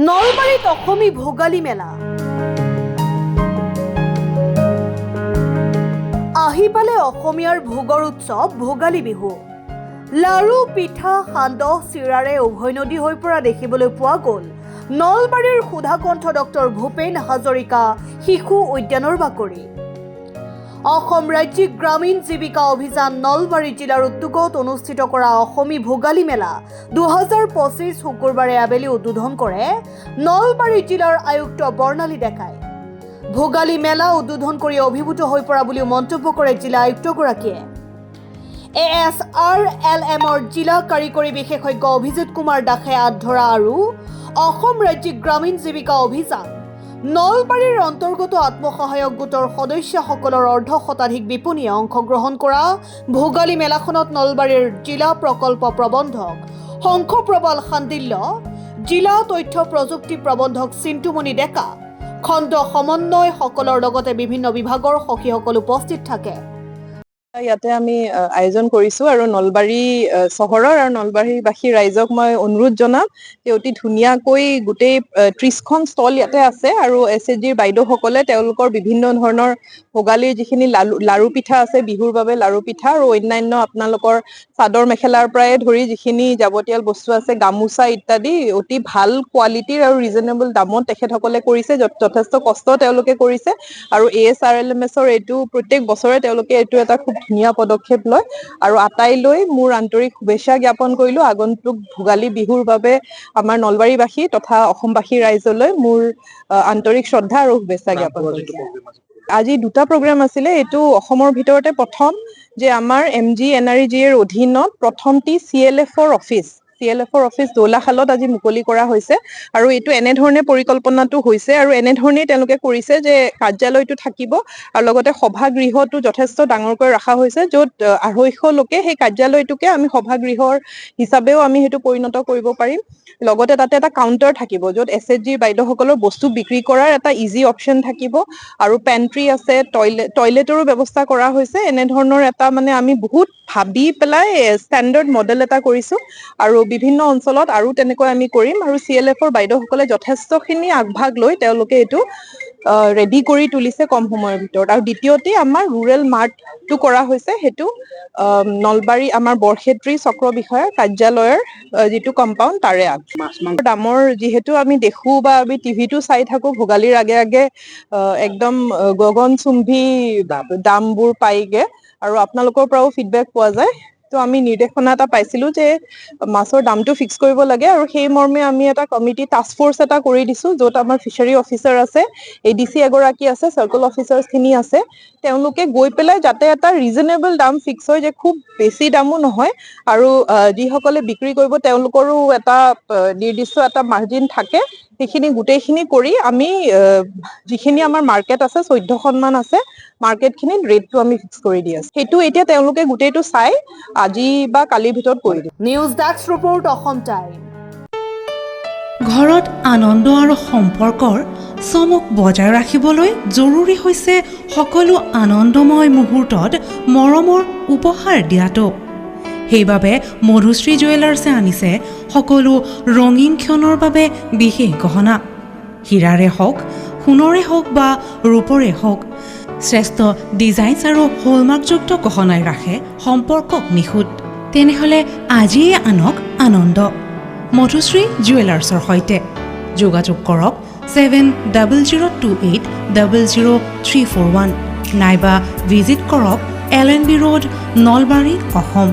নলবাৰীত অসমী ভোগালী মেলা আহি পালে অসমীয়াৰ ভোগৰ উৎসৱ ভোগালী বিহু। লাৰু পিঠা সান্দহ চিৰাৰে উভৈনদী হৈ পৰা দেখিবলৈ পোৱা গ'ল নলবাৰীৰ সুধাকণ্ঠ ডক্টৰ ভূপেন হাজৰিকা শিশু উদ্যানৰ বাকৰি। অসম ৰাজ্যিক গ্ৰামীণ জীৱিকা অভিযান নলবাৰী জিলাৰ উদ্যোগত অনুষ্ঠিত কৰা অসমী ভোগালী মেলা 2025 শুকুৰবাৰে আবেলি উদ্বোধন কৰে নলবাৰী জিলাৰ আয়ুক্ত বৰ্ণালী ডেকাই। ভোগালী মেলা উদ্বোধন কৰি অভিভূত হৈ পৰা বুলিও মন্তব্য কৰে জিলা আয়ুক্তগৰাকীয়ে। ASRLMৰ জিলা কাৰিকৰী বিশেষজ্ঞ অভিজিত কুমাৰ দাসে হাত ধৰা আৰু অসম ৰাজ্যিক গ্ৰামীণ জীৱিকা অভিযান নলবাৰীৰ অন্তৰ্গত আত্মসহায়ক গোটৰ সদস্যসকলৰ অৰ্ধশতাধিক বিপণীয়ে অংশগ্ৰহণ কৰা ভোগালী মেলাখনত নলবাৰীৰ জিলা প্ৰকল্প প্ৰবন্ধক শংখপ্ৰবাল শাণ্ডিল্য, জিলা তথ্য প্ৰযুক্তি প্ৰবন্ধক চিন্তুমণি ডেকা, খণ্ড সমন্বয়সকলৰ লগতে বিভিন্ন বিভাগৰ সখীসকল উপস্থিত থাকে। ইয়াতে আমি আয়োজন কৰিছো আৰু নলবাৰী চহৰৰ আৰু নলবাৰীবাসী ৰাইজক মই অনুৰোধ জনাম যে অতি ধুনীয়াকৈ গোটেই 30খন ষ্টল ইয়াতে আছে আৰু SHGৰ বাইদেউসকলে তেওঁলোকৰ বিভিন্ন ধৰণৰ ভোগালীৰ যিখিনি লাৰু পিঠা আছে বিহুৰ বাবে লাৰু পিঠা আৰু অন্যান্য আপোনালোকৰ চাদৰ মেখেলাৰ পৰাই ধৰি যিখিনি যাৱতীয় বস্তু আছে গামোচা ইত্যাদি অতি ভাল কোৱালিটিৰ আৰু ৰিজনেবল দামত তেখেতসকলে কৰিছে। যথেষ্ট কষ্ট তেওঁলোকে কৰিছে আৰু ASRLMSৰ এইটো প্ৰত্যেক বছৰে তেওঁলোকে এইটো এটা খুব ধুনীয়া পদক্ষেপ লয় আৰু আটাইলৈ মোৰ আন্তৰিক শুভেচ্ছা জ্ঞাপন কৰিলো। আগন্তুক ভোগালী বিহুৰ বাবে আমাৰ নলবাৰীবাসী তথা অসমবাসী ৰাইজলৈ মোৰ আন্তৰিক শ্ৰদ্ধা আৰু শুভেচ্ছা জ্ঞাপন কৰিলো। আজি দুটা প্ৰগ্ৰাম আছিলে। এইটো অসমৰ ভিতৰতে প্ৰথম যে আমাৰ MGNREGৰ অধীনত প্ৰথমটি CLFৰ অফিচ দৌলাশালত আজি মুকলি কৰা হৈছে আৰু এইটো এনেধৰণে পৰিকল্পনাটো হৈছে আৰু এনেধৰণেই তেওঁলোকে কৰিছে যে কাৰ্যালয়টো থাকিব আৰু লগতে সভাগৃহটো যথেষ্ট ডাঙৰকৈ ৰখা হৈছে, য'ত 250 লোকে সেই কাৰ্যালয়টোকে আমি সভাগৃহৰ হিচাপেও আমি সেইটো পৰিণত কৰিব পাৰিম। লগতে তাতে এটা কাউণ্টাৰ থাকিব য'ত SHGৰ বাইদেউসকলৰ বস্তু বিক্ৰী কৰাৰ এটা ইজি অপশ্যন থাকিব আৰু পেণ্ট্ৰি আছে, টয়লেটৰো ব্যৱস্থা কৰা হৈছে। এনেধৰণৰ এটা মানে আমি বহুত ভাবি পেলাই ষ্টেণ্ডাৰ্ড মডেল এটা কৰিছো আৰু বিভিন্ন অঞ্চলত আৰু তেনেকৈ আমি কৰিম আৰু CLFৰ বাইদেউসকলে যথেষ্টখিনি আগভাগ লৈ তেওঁলোকে এইটো ৰেডি কৰি তুলিছে কম সময়ৰ ভিতৰত। আৰু দ্বিতীয়তে আমাৰ ৰুৰেল মাৰ্টটো কৰা হৈছে, সেইটো নলবাৰী আমাৰ বৰক্ষেত্ৰী চক্ৰ বিষয়াৰ কাৰ্যালয়ৰ যিটো কম্পাউণ্ড তাৰে দামৰ যিহেতু আমি দেখো বা আমি টিভিটো চাই থাকো ভোগালীৰ আগে আগে একদম গগনচুম্বী দামবোৰ পাইগে আৰু আপোনালোকৰ পৰাও ফিডবেক পোৱা যায়। তো আমি নিৰ্দেশনা এটা পাইছিলো যে মাছৰ দামটো ফিক্স কৰিব লাগে আৰু সেই মৰ্মে আমি এটা কমিটি টাস্ক ফ'ৰ্চ এটা কৰি দিছো য'ত আমাৰ ফিচাৰী অফিচাৰ আছে, ADC এগৰাকী আছে, চাৰ্কল অফিচাৰ্ছখিনি আছে। তেওঁলোকে গৈ পেলাই যাতে এটা ৰিজনেবল দাম ফিক্স হয়, যে খুব বেছি দামো নহয় আৰু যিসকলে বিক্ৰী কৰিব তেওঁলোকৰো এটা নিৰ্দিষ্ট এটা মাৰ্জিন থাকে, সেইখিনি গোটেইখিনি কৰি আমি যিখিনি আমাৰ মাৰ্কেট আছে 14খনমান আছে, মাৰ্কেটখিনিত ৰেটটো আমি ফিক্স কৰি দি আছো। সেইটো এতিয়া তেওঁলোকে গোটেইটো চাই আজি বা কালিৰ ভিতৰত কৰি দিব। News desk report Assam time. ঘৰত আনন্দ আৰু সম্পৰ্কৰ চমক বজাই ৰাখিবলৈ জৰুৰী হৈছে সকলো আনন্দময় মুহূৰ্তত মৰমৰ উপহাৰ দিয়াটো। সেইবাবে মধুশ্ৰী জুৱেলাৰ্ছে আনিছে সকলো ৰঙীন ক্ষণৰ বাবে বিশেষ গহনা। হীৰাৰে হওক, সোণৰে হওক বা ৰূপৰে হওক, শ্ৰেষ্ঠ ডিজাইনছ আৰু হলমাৰ্কযুক্ত গহনাই ৰাখে সম্পৰ্কক নিখুঁত। তেনেহ'লে আজিয়ে আনক আনন্দ মধুশ্ৰী জুৱেলাৰ্ছৰ সৈতে। যোগাযোগ কৰক 7002800341 নাইবা ভিজিট কৰক LNB ৰোড, নলবাৰী, অসম।